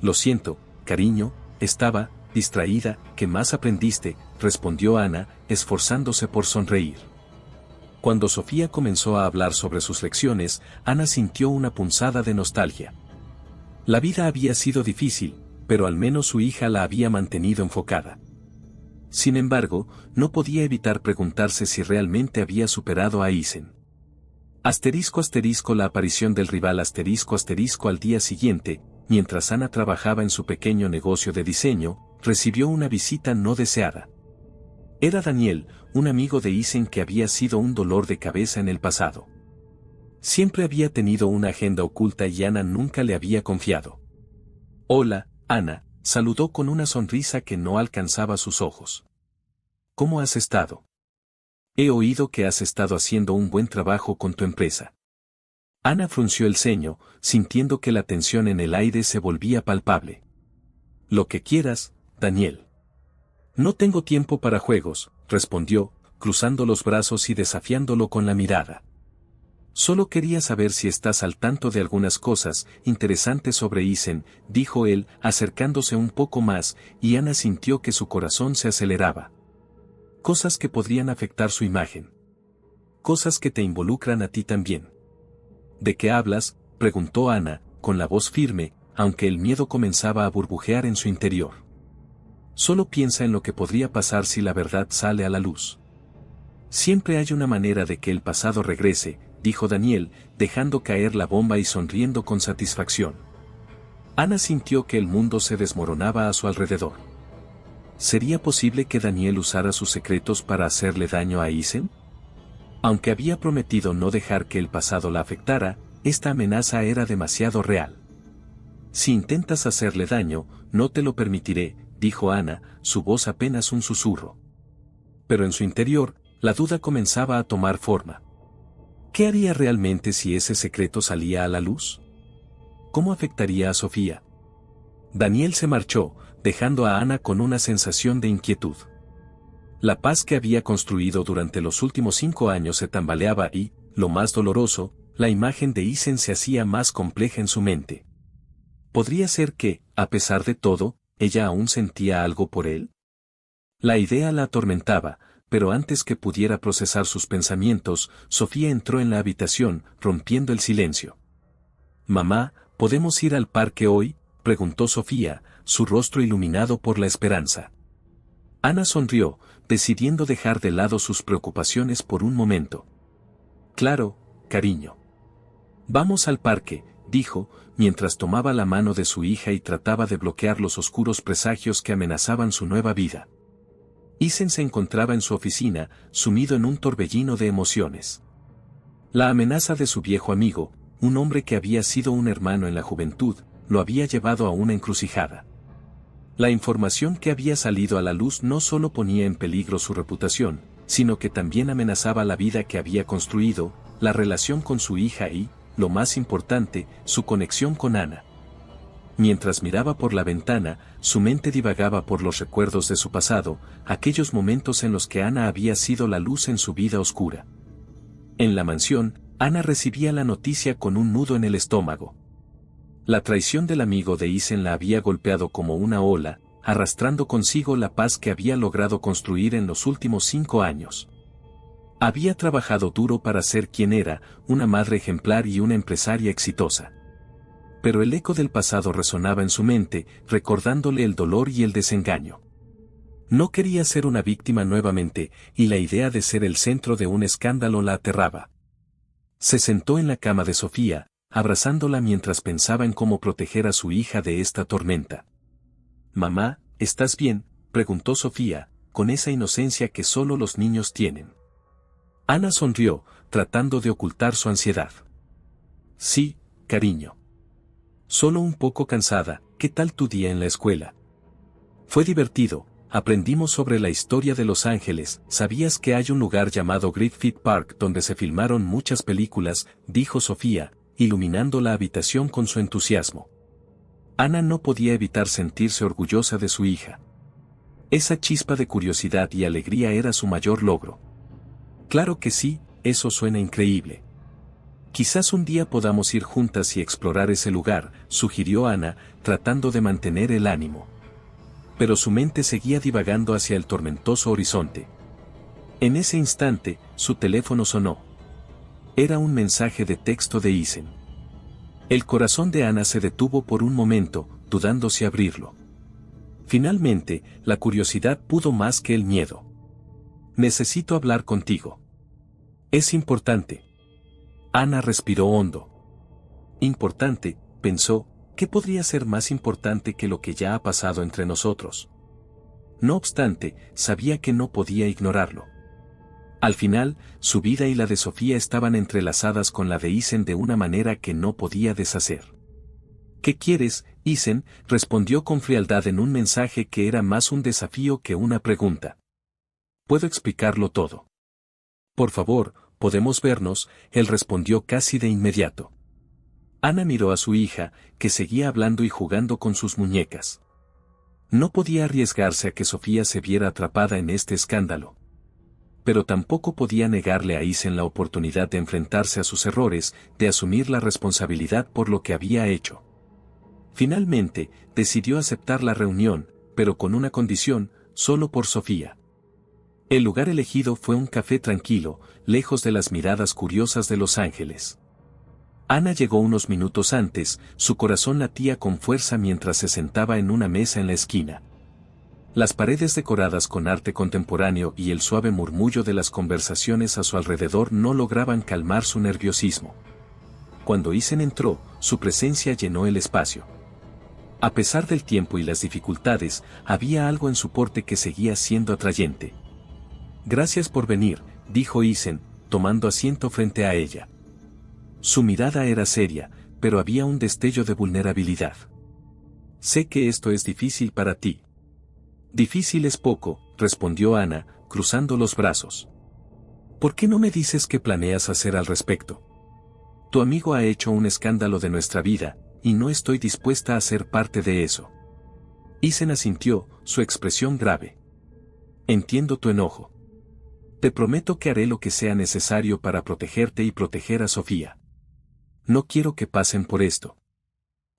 Lo siento, cariño, estaba distraída. ¿Qué más aprendiste?, respondió Ana, esforzándose por sonreír. Cuando Sofía comenzó a hablar sobre sus lecciones, Ana sintió una punzada de nostalgia. La vida había sido difícil, pero al menos su hija la había mantenido enfocada. Sin embargo, no podía evitar preguntarse si realmente había superado a Isen. La aparición del rival al día siguiente, mientras Ana trabajaba en su pequeño negocio de diseño, recibió una visita no deseada. Era Daniel, un amigo de Isen que había sido un dolor de cabeza en el pasado. Siempre había tenido una agenda oculta y Ana nunca le había confiado. Hola, Ana, saludó con una sonrisa que no alcanzaba sus ojos. ¿Cómo has estado? He oído que has estado haciendo un buen trabajo con tu empresa. Ana frunció el ceño, sintiendo que la tensión en el aire se volvía palpable. Lo que quieras, Daniel. No tengo tiempo para juegos, respondió, cruzando los brazos y desafiándolo con la mirada. Solo quería saber si estás al tanto de algunas cosas interesantes sobre Isen, dijo él, acercándose un poco más, y Ana sintió que su corazón se aceleraba. Cosas que podrían afectar su imagen. Cosas que te involucran a ti también. ¿De qué hablas?, preguntó Ana, con la voz firme, aunque el miedo comenzaba a burbujear en su interior. Solo piensa en lo que podría pasar si la verdad sale a la luz. Siempre hay una manera de que el pasado regrese, dijo Daniel, dejando caer la bomba y sonriendo con satisfacción. Ana sintió que el mundo se desmoronaba a su alrededor. ¿Sería posible que Daniel usara sus secretos para hacerle daño a Isen? Aunque había prometido no dejar que el pasado la afectara, esta amenaza era demasiado real. Si intentas hacerle daño, no te lo permitiré, dijo Ana, su voz apenas un susurro. Pero en su interior, la duda comenzaba a tomar forma. ¿Qué haría realmente si ese secreto salía a la luz? ¿Cómo afectaría a Sofía? Daniel se marchó, dejando a Ana con una sensación de inquietud. La paz que había construido durante los últimos 5 años se tambaleaba y, lo más doloroso, la imagen de Isen se hacía más compleja en su mente. ¿Podría ser que, a pesar de todo, ella aún sentía algo por él? La idea la atormentaba, pero antes que pudiera procesar sus pensamientos, Sofía entró en la habitación, rompiendo el silencio. «Mamá, ¿podemos ir al parque hoy?», preguntó Sofía, su rostro iluminado por la esperanza. Ana sonrió, decidiendo dejar de lado sus preocupaciones por un momento. «Claro, cariño. Vamos al parque», dijo, mientras tomaba la mano de su hija y trataba de bloquear los oscuros presagios que amenazaban su nueva vida. Isen se encontraba en su oficina, sumido en un torbellino de emociones. La amenaza de su viejo amigo, un hombre que había sido un hermano en la juventud, lo había llevado a una encrucijada. La información que había salido a la luz no solo ponía en peligro su reputación, sino que también amenazaba la vida que había construido, la relación con su hija y, lo más importante, su conexión con Ana. Mientras miraba por la ventana, su mente divagaba por los recuerdos de su pasado, aquellos momentos en los que Ana había sido la luz en su vida oscura. En la mansión, Ana recibía la noticia con un nudo en el estómago. La traición del amigo de Isen la había golpeado como una ola, arrastrando consigo la paz que había logrado construir en los últimos 5 años. Había trabajado duro para ser quien era, una madre ejemplar y una empresaria exitosa. Pero el eco del pasado resonaba en su mente, recordándole el dolor y el desengaño. No quería ser una víctima nuevamente, y la idea de ser el centro de un escándalo la aterraba. Se sentó en la cama de Sofía, abrazándola mientras pensaba en cómo proteger a su hija de esta tormenta. «Mamá, ¿estás bien?», preguntó Sofía, con esa inocencia que solo los niños tienen. Ana sonrió, tratando de ocultar su ansiedad. «Sí, cariño. Solo un poco cansada. ¿Qué tal tu día en la escuela?». «Fue divertido, aprendimos sobre la historia de Los Ángeles». «¿Sabías que hay un lugar llamado Griffith Park donde se filmaron muchas películas?», dijo Sofía, iluminando la habitación con su entusiasmo. Ana no podía evitar sentirse orgullosa de su hija. Esa chispa de curiosidad y alegría era su mayor logro. «Claro que sí, eso suena increíble. Quizás un día podamos ir juntas y explorar ese lugar», sugirió Ana, tratando de mantener el ánimo. Pero su mente seguía divagando hacia el tormentoso horizonte. En ese instante, su teléfono sonó. Era un mensaje de texto de Isen. El corazón de Ana se detuvo por un momento, dudando si abrirlo. Finalmente, la curiosidad pudo más que el miedo. «Necesito hablar contigo. Es importante». Ana respiró hondo. «Importante», pensó, «¿qué podría ser más importante que lo que ya ha pasado entre nosotros?». No obstante, sabía que no podía ignorarlo. Al final, su vida y la de Sofía estaban entrelazadas con la de Isen de una manera que no podía deshacer. «¿Qué quieres, Isen?», respondió con frialdad en un mensaje que era más un desafío que una pregunta. «Puedo explicarlo todo. Por favor, ¿podemos vernos?», él respondió casi de inmediato. Ana miró a su hija, que seguía hablando y jugando con sus muñecas. No podía arriesgarse a que Sofía se viera atrapada en este escándalo. pero tampoco podía negarle a Isen la oportunidad de enfrentarse a sus errores, de asumir la responsabilidad por lo que había hecho. Finalmente, decidió aceptar la reunión, pero con una condición, solo por Sofía. El lugar elegido fue un café tranquilo, lejos de las miradas curiosas de los ángeles. Ana llegó unos minutos antes, su corazón latía con fuerza mientras se sentaba en una mesa en la esquina. Las paredes decoradas con arte contemporáneo y el suave murmullo de las conversaciones a su alrededor no lograban calmar su nerviosismo. Cuando Isen entró, su presencia llenó el espacio. A pesar del tiempo y las dificultades, había algo en su porte que seguía siendo atrayente. «Gracias por venir», dijo Isen, tomando asiento frente a ella. Su mirada era seria, pero había un destello de vulnerabilidad. «Sé que esto es difícil para ti». «Difícil es poco», respondió Ana, cruzando los brazos. «¿Por qué no me dices qué planeas hacer al respecto? Tu amigo ha hecho un escándalo de nuestra vida, y no estoy dispuesta a ser parte de eso». Isen asintió, su expresión grave. «Entiendo tu enojo. Te prometo que haré lo que sea necesario para protegerte y proteger a Sofía. No quiero que pasen por esto».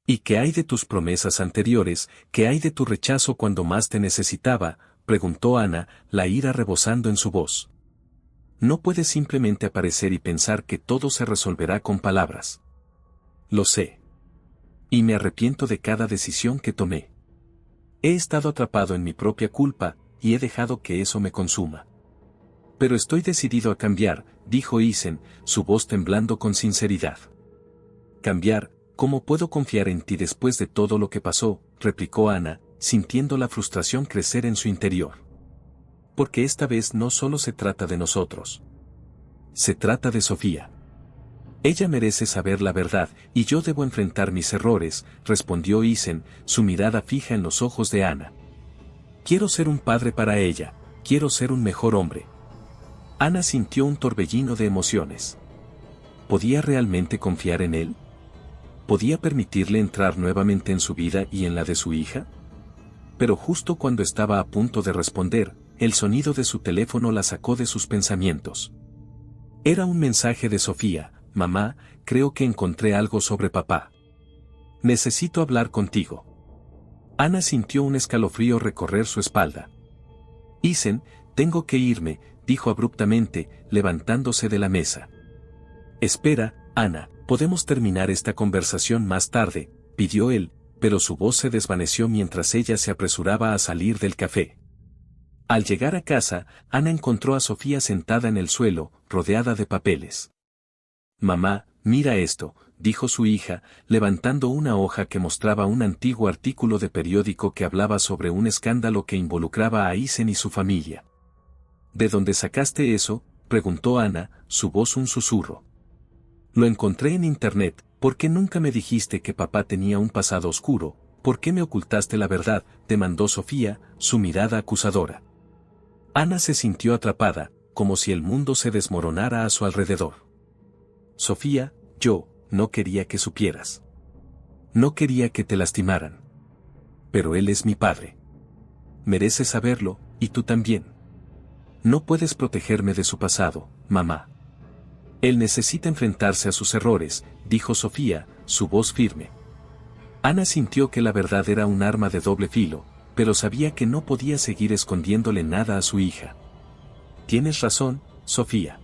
«¿Y qué hay de tus promesas anteriores? ¿Qué hay de tu rechazo cuando más te necesitaba?», preguntó Ana, la ira rebosando en su voz. «No puedes simplemente aparecer y pensar que todo se resolverá con palabras». «Lo sé. Y me arrepiento de cada decisión que tomé. He estado atrapado en mi propia culpa, y he dejado que eso me consuma. Pero estoy decidido a cambiar», dijo Isen, su voz temblando con sinceridad. «¿Cambiar? ¿Cómo puedo confiar en ti después de todo lo que pasó?», replicó Ana, sintiendo la frustración crecer en su interior. «Porque esta vez no solo se trata de nosotros. Se trata de Sofía. Ella merece saber la verdad, y yo debo enfrentar mis errores», respondió Isen, su mirada fija en los ojos de Ana. «Quiero ser un padre para ella, quiero ser un mejor hombre». Ana sintió un torbellino de emociones. ¿Podía realmente confiar en él? ¿Podía permitirle entrar nuevamente en su vida y en la de su hija? Pero justo cuando estaba a punto de responder, el sonido de su teléfono la sacó de sus pensamientos. Era un mensaje de Sofía: «Mamá, creo que encontré algo sobre papá. Necesito hablar contigo». Ana sintió un escalofrío recorrer su espalda. «Isen, tengo que irme», dijo abruptamente, levantándose de la mesa. «Espera, Ana, podemos terminar esta conversación más tarde», pidió él, pero su voz se desvaneció mientras ella se apresuraba a salir del café. Al llegar a casa, Ana encontró a Sofía sentada en el suelo, rodeada de papeles. «Mamá, mira esto», dijo su hija, levantando una hoja que mostraba un antiguo artículo de periódico que hablaba sobre un escándalo que involucraba a Isen y su familia. «¿De dónde sacaste eso?», preguntó Ana, su voz un susurro. «Lo encontré en internet». «¿Por qué nunca me dijiste que papá tenía un pasado oscuro? ¿Por qué me ocultaste la verdad?», demandó Sofía, su mirada acusadora. Ana se sintió atrapada, como si el mundo se desmoronara a su alrededor. «Sofía, yo no quería que supieras. No quería que te lastimaran. Pero él es mi padre. Mereces saberlo, y tú también. No puedes protegerme de su pasado, mamá. Él necesita enfrentarse a sus errores», dijo Sofía, su voz firme. Ana sintió que la verdad era un arma de doble filo, pero sabía que no podía seguir escondiéndole nada a su hija. «Tienes razón, Sofía.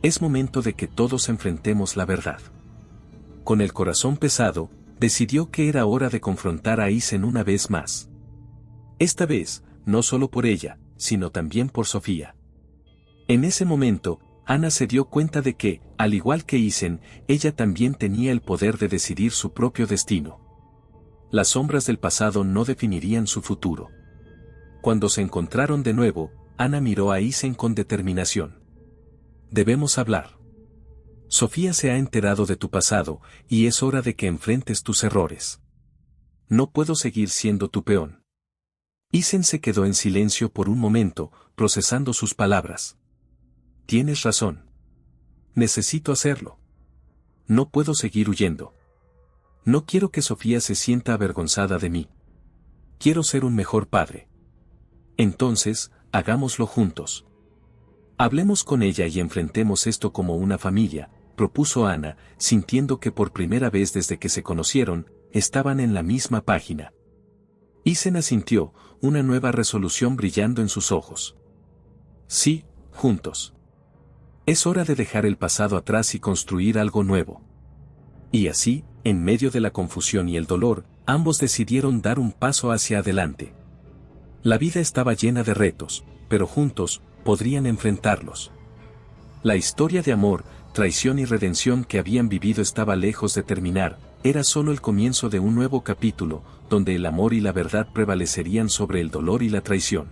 Es momento de que todos enfrentemos la verdad». Con el corazón pesado, decidió que era hora de confrontar a Isen una vez más. Esta vez, no solo por ella, sino también por Sofía. En ese momento, Ana se dio cuenta de que, al igual que Isen, ella también tenía el poder de decidir su propio destino. Las sombras del pasado no definirían su futuro. Cuando se encontraron de nuevo, Ana miró a Isen con determinación. «Debemos hablar. Sofía se ha enterado de tu pasado, y es hora de que enfrentes tus errores. No puedo seguir siendo tu peón». Isen se quedó en silencio por un momento, procesando sus palabras. «Tienes razón. Necesito hacerlo. No puedo seguir huyendo. No quiero que Sofía se sienta avergonzada de mí. Quiero ser un mejor padre. Entonces, hagámoslo juntos». Hablemos con ella y enfrentemos esto como una familia, propuso Ana, sintiendo que por primera vez desde que se conocieron, estaban en la misma página. Isen asintió, una nueva resolución brillando en sus ojos. Sí, juntos. Es hora de dejar el pasado atrás y construir algo nuevo. Y así, en medio de la confusión y el dolor, ambos decidieron dar un paso hacia adelante. La vida estaba llena de retos, pero juntos, podrían enfrentarlos. La historia de amor, traición y redención que habían vivido estaba lejos de terminar, era solo el comienzo de un nuevo capítulo, donde el amor y la verdad prevalecerían sobre el dolor y la traición.